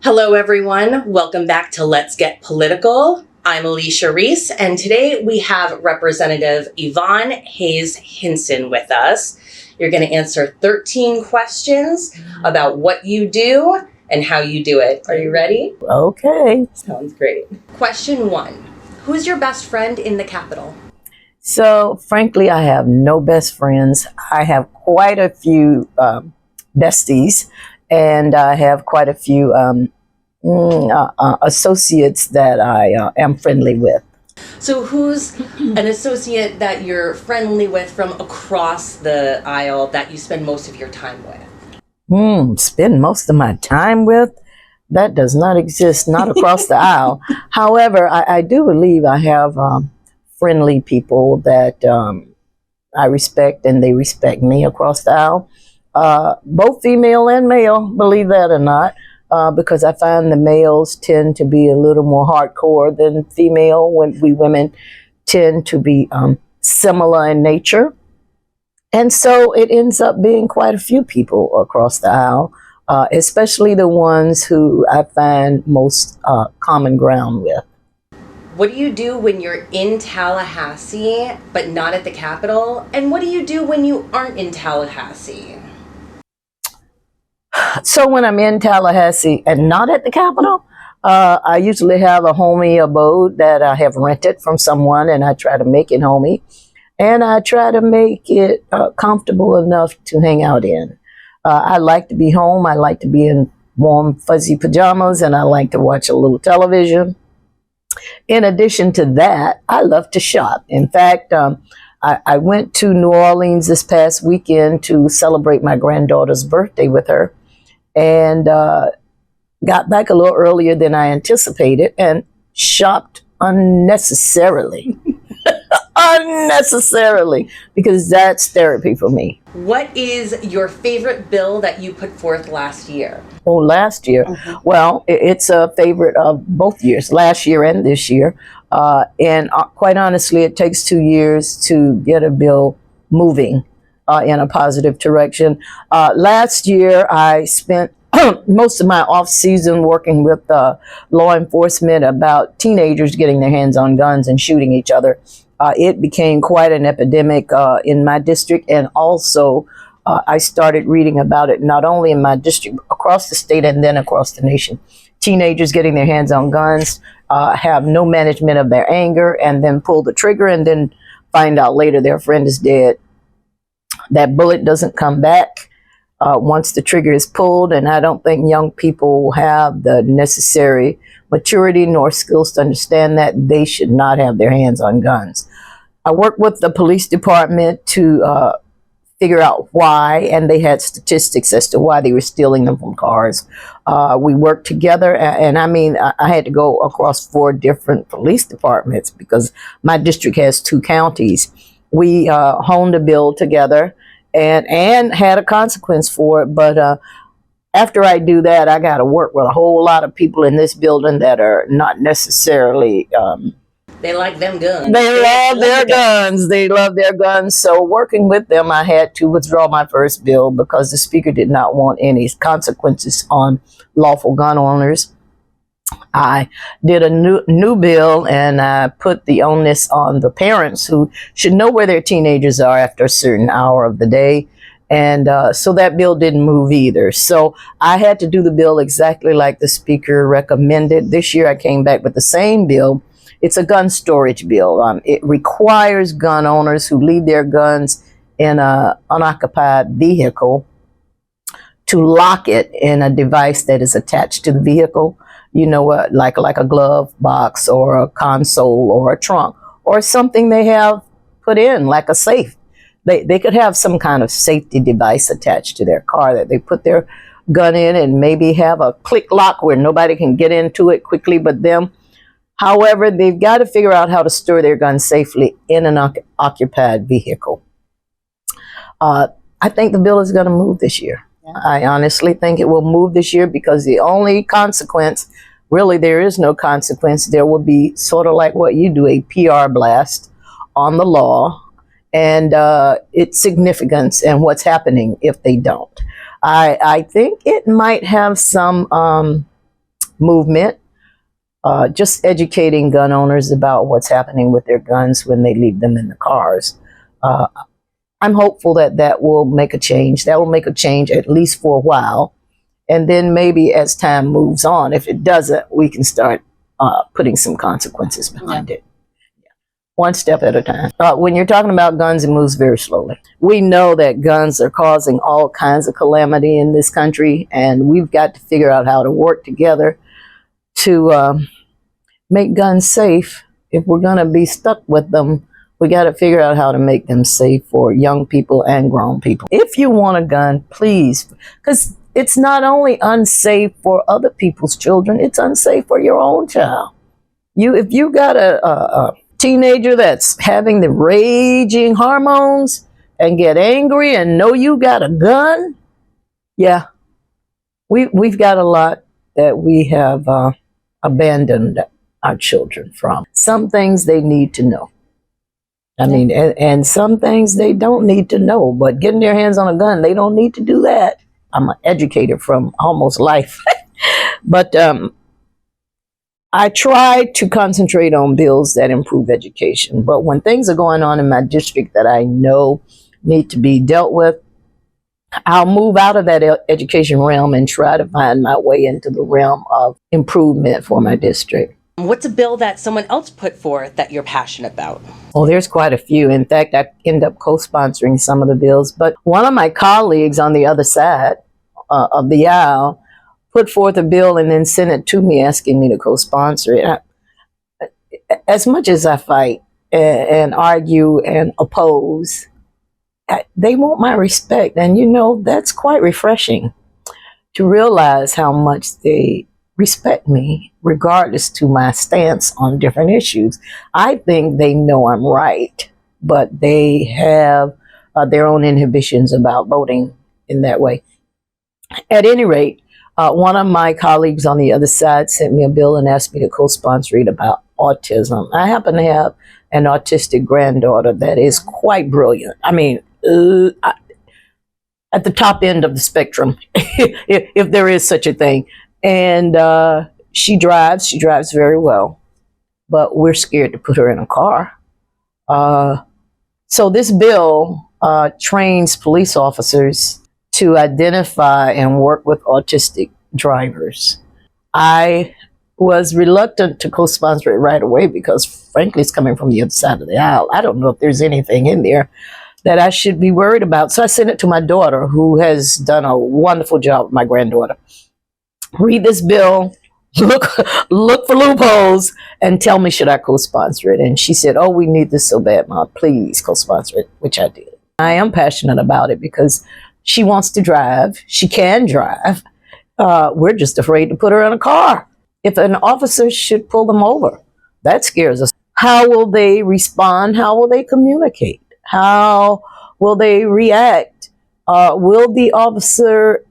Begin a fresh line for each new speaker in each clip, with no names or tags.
Hello, everyone. Welcome back to Let's Get Political. I'm Alicia Reese, and today we have Representative Yvonne Hayes Hinson with us. You're going to answer 13 questions about what you do and how you do it. Are you ready?
Okay.
Sounds great. Question 1. Who's your best friend in the Capitol?
So, frankly, I have no best friends. I have quite a few besties, and I have quite a few associates that I am friendly with.
So who's an associate that you're friendly with from across the aisle that you spend most of your time with?
Spend most of my time with? That does not exist, not across the aisle. However, I do believe I have friendly people that I respect and they respect me across the aisle. Both female and male, believe that or not. Because I find the males tend to be a little more hardcore than female, when we women tend to be similar in nature. And so it ends up being quite a few people across the aisle, especially the ones who I find most common ground with.
What do you do when you're in Tallahassee but not at the Capitol? And what do you do when you aren't in Tallahassee?
So when I'm in Tallahassee and not at the Capitol, I usually have a homey abode that I have rented from someone, and I try to make it homey. And I try to make it comfortable enough to hang out in. I like to be home. I like to be in warm, fuzzy pajamas, and I like to watch a little television. In addition to that, I love to shop. In fact, I went to New Orleans this past weekend to celebrate my granddaughter's birthday with her, and got back a little earlier than I anticipated and shopped unnecessarily. Unnecessarily, because that's therapy for me.
What is your favorite bill that you put forth last year?
Oh, last year? Well, it's a favorite of both years, last year and this year. And quite honestly, it takes 2 years to get a bill moving in a positive direction. Last year, I spent most of my off season working with law enforcement about teenagers getting their hands on guns and shooting each other. It became quite an epidemic in my district, and also I started reading about it not only in my district, across the state and then across the nation. Teenagers getting their hands on guns, have no management of their anger, and then pull the trigger and then find out later their friend is dead. That bullet doesn't come back once the trigger is pulled, and I don't think young people have the necessary maturity nor skills to understand that they should not have their hands on guns. I worked with the police department to figure out why, and they had statistics as to why they were stealing them from cars. We worked together, and I mean, I had to go across 4 different police departments because my district has 2 counties. We honed a bill together and had a consequence for it, but after I do that, I got to work with a whole lot of people in this building that are not necessarily...
They like them guns.
They love their guns. They love their guns. So working with them, I had to withdraw my first bill because the speaker did not want any consequences on lawful gun owners. I did a new bill, and I put the onus on the parents who should know where their teenagers are after a certain hour of the day. And so that bill didn't move either. So I had to do the bill exactly like the speaker recommended. This year I came back with the same bill. It's a gun storage bill. It requires gun owners who leave their guns in an unoccupied vehicle to lock it in a device that is attached to the vehicle. You know what, like a glove box or a console or a trunk or something they have put in, like a safe. They could have some kind of safety device attached to their car that they put their gun in, and maybe have a click lock where nobody can get into it quickly but them. However, they've got to figure out how to store their gun safely in an occupied vehicle. I think the bill is going to move this year. Yeah. I honestly think it will move this year because the only consequence, really there is no consequence. There will be sort of like what you do, a PR blast on the law and its significance and what's happening if they don't. I think it might have some movement, just educating gun owners about what's happening with their guns when they leave them in the cars. I'm hopeful that that will make a change. That will make a change at least for a while. And then maybe as time moves on, if it doesn't, we can start putting some consequences behind it. One step at a time. When you're talking about guns, it moves very slowly. We know that guns are causing all kinds of calamity in this country, and we've got to figure out how to work together to make guns safe. If we're going to be stuck with them, we got to figure out how to make them safe for young people and grown people. If you want a gun, please, because it's not only unsafe for other people's children, it's unsafe for your own child. If you got a teenager that's having the raging hormones and get angry and know you got a gun, yeah, we've got a lot that we have abandoned our children from. Some things they need to know. I mean, and some things they don't need to know, but getting their hands on a gun, they don't need to do that. I'm an educator from almost life. But I try to concentrate on bills that improve education. But when things are going on in my district that I know need to be dealt with, I'll move out of that education realm and try to find my way into the realm of improvement for my district.
What's a bill that someone else put forth that you're passionate about?
Well, there's quite a few. In fact, I end up co-sponsoring some of the bills. But one of my colleagues on the other side of the aisle put forth a bill and then sent it to me asking me to co-sponsor it. As much as I fight and argue and oppose, they want my respect. And, you know, that's quite refreshing to realize how much they respect me, regardless to my stance on different issues. I think they know I'm right, but they have their own inhibitions about voting in that way. At any rate, one of my colleagues on the other side sent me a bill and asked me to co-sponsor it about autism. I happen to have an autistic granddaughter that is quite brilliant. I mean, at the top end of the spectrum, if there is such a thing. And she drives very well, but we're scared to put her in a car. So this bill trains police officers to identify and work with autistic drivers. I was reluctant to co-sponsor it right away because, frankly, it's coming from the other side of the aisle. I don't know if there's anything in there that I should be worried about. So I sent it to my daughter, who has done a wonderful job with my granddaughter. Read this bill, look for loopholes, and tell me, should I co-sponsor it? And she said, oh, we need this so bad, Mom. Please co-sponsor it, which I did. I am passionate about it because she wants to drive. She can drive. We're just afraid to put her in a car. If an officer should pull them over, that scares us. How will they respond? How will they communicate? How will they react? Will the officer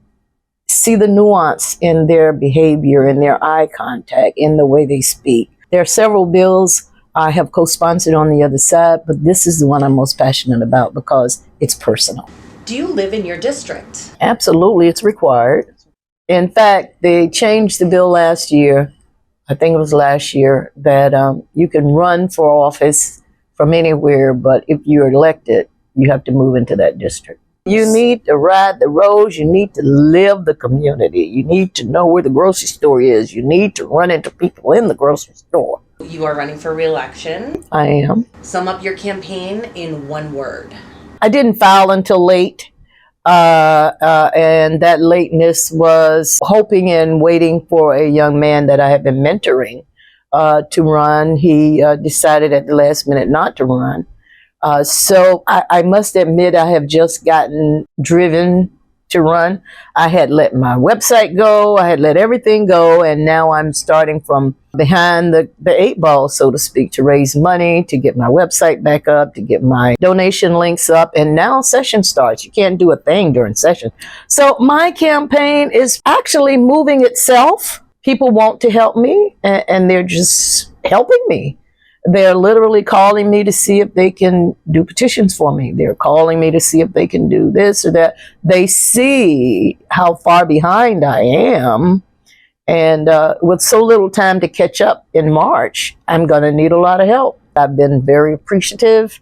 see the nuance in their behavior, in their eye contact, in the way they speak? There are several bills I have co-sponsored on the other side, but this is the one I'm most passionate about because it's personal.
Do you live in your district?
Absolutely, it's required. In fact, they changed the bill last year, I think it was last year, that you can run for office from anywhere, but if you're elected, you have to move into that district. You need to ride the roads. You need to live the community. You need to know where the grocery store is. You need to run into people in the grocery store.
You are running for re-election.
I am.
Sum up your campaign in one word.
I didn't file until late, and that lateness was hoping and waiting for a young man that I have been mentoring to run. He decided at the last minute not to run. So I must admit I have just gotten driven to run. I had let my website go. I had let everything go. And now I'm starting from behind the eight ball, so to speak, to raise money, to get my website back up, to get my donation links up. And now session starts. You can't do a thing during session. So my campaign is actually moving itself. People want to help me, and they're just helping me. They're literally calling me to see if they can do petitions for me. They're calling me to see if they can do this or that. They see how far behind I am, And with so little time to catch up in March, I'm going to need a lot of help. I've been very appreciative.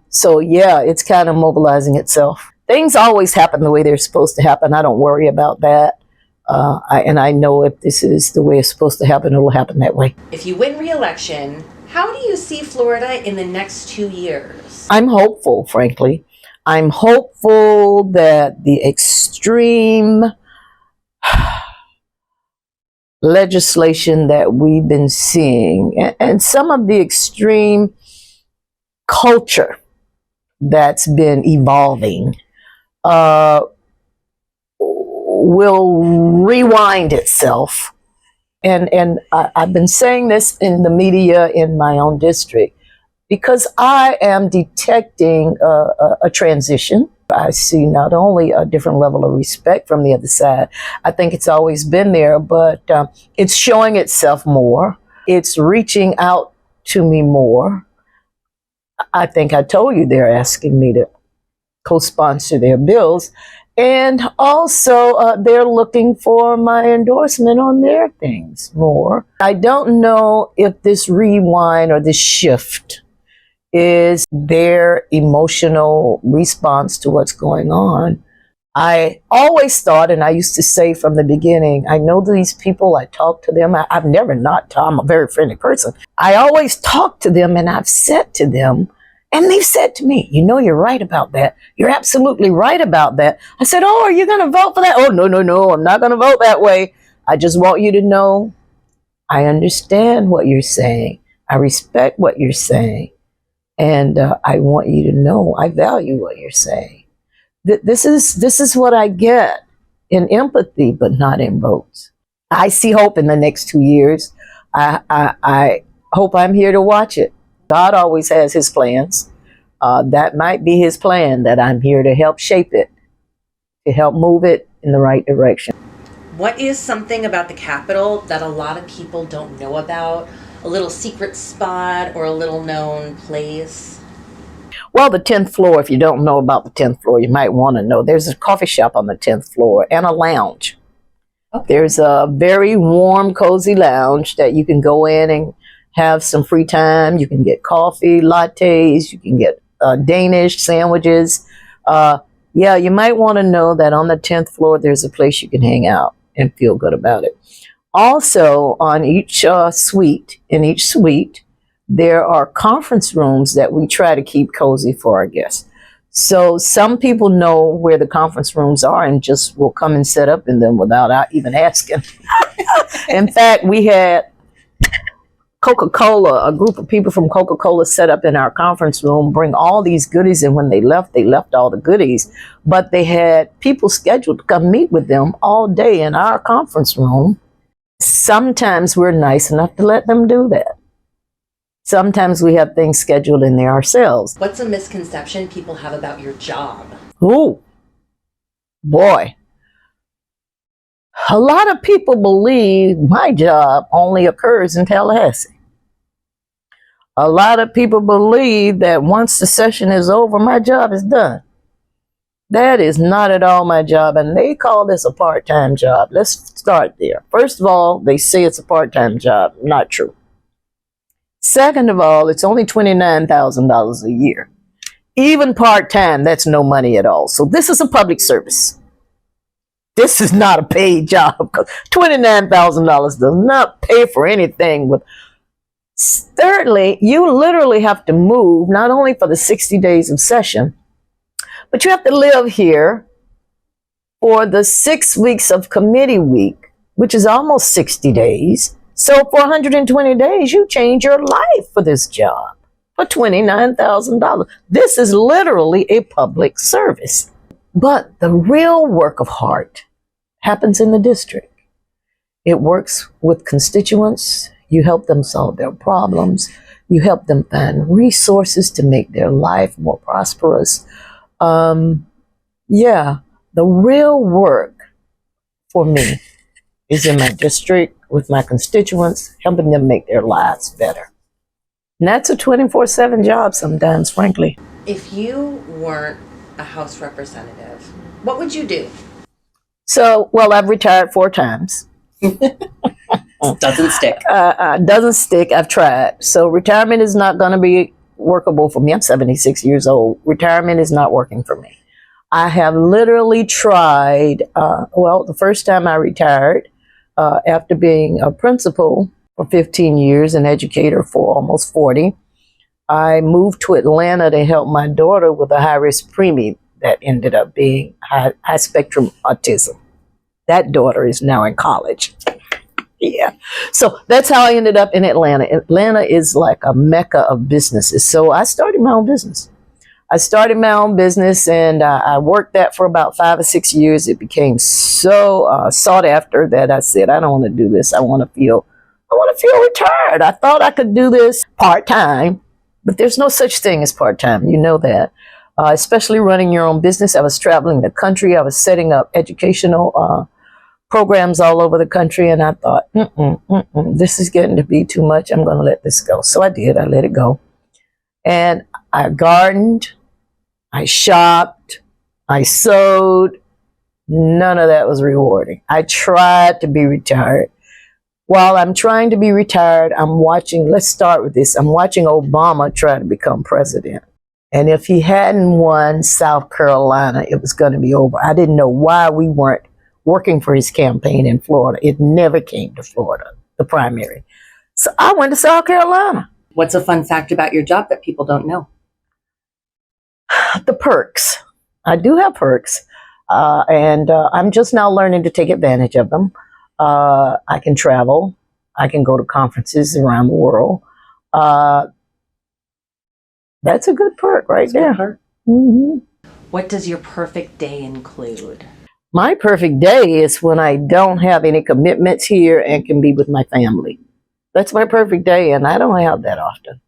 So yeah, it's kind of mobilizing itself. Things always happen the way they're supposed to happen. I don't worry about that. I know if this is the way it's supposed to happen, it'll happen that way.
If you win re-election, how do you see Florida in the next 2 years?
I'm hopeful, frankly. I'm hopeful that the extreme legislation that we've been seeing and some of the extreme culture that's been evolving will rewind itself. And I've been saying this in the media in my own district because I am detecting a transition. I see not only a different level of respect from the other side, I think it's always been there, but it's showing itself more. It's reaching out to me more. I think I told you they're asking me to co-sponsor their bills. And also, they're looking for my endorsement on their things more. I don't know if this rewind or this shift is their emotional response to what's going on. I always thought, and I used to say from the beginning, I know these people, I talk to them. I've never not talked. I'm a very friendly person. I always talk to them, and I've said to them, and they've said to me, you know, you're right about that. You're absolutely right about that. I said, oh, are you going to vote for that? Oh, no, I'm not going to vote that way. I just want you to know I understand what you're saying. I respect what you're saying. And I want you to know I value what you're saying. This is what I get in empathy, but not in votes. I see hope in the next 2 years. I hope I'm here to watch it. God always has his plans. That might be his plan, that I'm here to help shape it, to help move it in the right direction.
What is something about the Capitol that a lot of people don't know about? A little secret spot or a little known place?
Well, the 10th floor, if you don't know about the 10th floor, you might want to know. There's a coffee shop on the 10th floor and a lounge. Okay. There's a very warm, cozy lounge that you can go in and have some free time. You can get coffee, lattes, you can get Danish sandwiches. Yeah, you might want to know that on the 10th floor, there's a place you can hang out and feel good about it. Also, on each in each suite, there are conference rooms that we try to keep cozy for our guests. So some people know where the conference rooms are and just will come and set up in them without even asking. In fact, we had Coca-Cola, a group of people from Coca-Cola set up in our conference room, bring all these goodies, and when they left all the goodies. But they had people scheduled to come meet with them all day in our conference room. Sometimes we're nice enough to let them do that. Sometimes we have things scheduled in there ourselves.
What's a misconception people have about your job?
Oh, boy. A lot of people believe my job only occurs in Tallahassee. A lot of people believe that once the session is over, my job is done. That is not at all my job, and they call this a part-time job. Let's start there. First of all, they say it's a part-time job. Not true. Second of all, it's only $29,000 a year. Even part-time, that's no money at all. So this is a public service. This is not a paid job because $29,000 does not pay for anything. Thirdly, you literally have to move not only for the 60 days of session, but you have to live here for the 6 weeks of committee week, which is almost 60 days. So for 120 days, you change your life for this job for $29,000. This is literally a public service. But the real work of heart happens in the district. It works with constituents. You help them solve their problems. You help them find resources to make their life more prosperous. Yeah, the real work for me is in my district with my constituents, helping them make their lives better. And that's a 24/7 job sometimes, frankly.
If you weren't a House representative, what would you do?
So, well, I've retired 4 times.
Doesn't stick.
Doesn't stick. I've tried. So retirement is not going to be workable for me. I'm 76 years old. Retirement is not working for me. I have literally tried, the first time I retired, after being a principal for 15 years, an educator for almost 40, I moved to Atlanta to help my daughter with a high-risk preemie that ended up being high-spectrum autism. That daughter is now in college. Yeah. So that's how I ended up in Atlanta. Atlanta is like a mecca of businesses. So I started my own business. And I worked that for about 5 or 6 years. It became so sought after that I said, I don't want to do this. I want to feel retired. I thought I could do this part-time, but there's no such thing as part-time. You know that. Especially running your own business. I was traveling the country. I was setting up educational programs all over the country, and I thought, this is getting to be too much. I'm going to let this go. So I did. I let it go. And I gardened, I shopped, I sewed. None of that was rewarding. I tried to be retired. While I'm trying to be retired, let's start with this. I'm watching Obama try to become president. And if he hadn't won South Carolina, it was going to be over. I didn't know why we weren't working for his campaign in Florida. It never came to Florida, the primary. So I went to South Carolina.
What's a fun fact about your job that people don't know?
The perks. I do have perks. And I'm just now learning to take advantage of them. I can travel. I can go to conferences around the world. That's a good perk right there. Mm-hmm.
What does your perfect day include?
My perfect day is when I don't have any commitments here and can be with my family. That's my perfect day, and I don't have that often.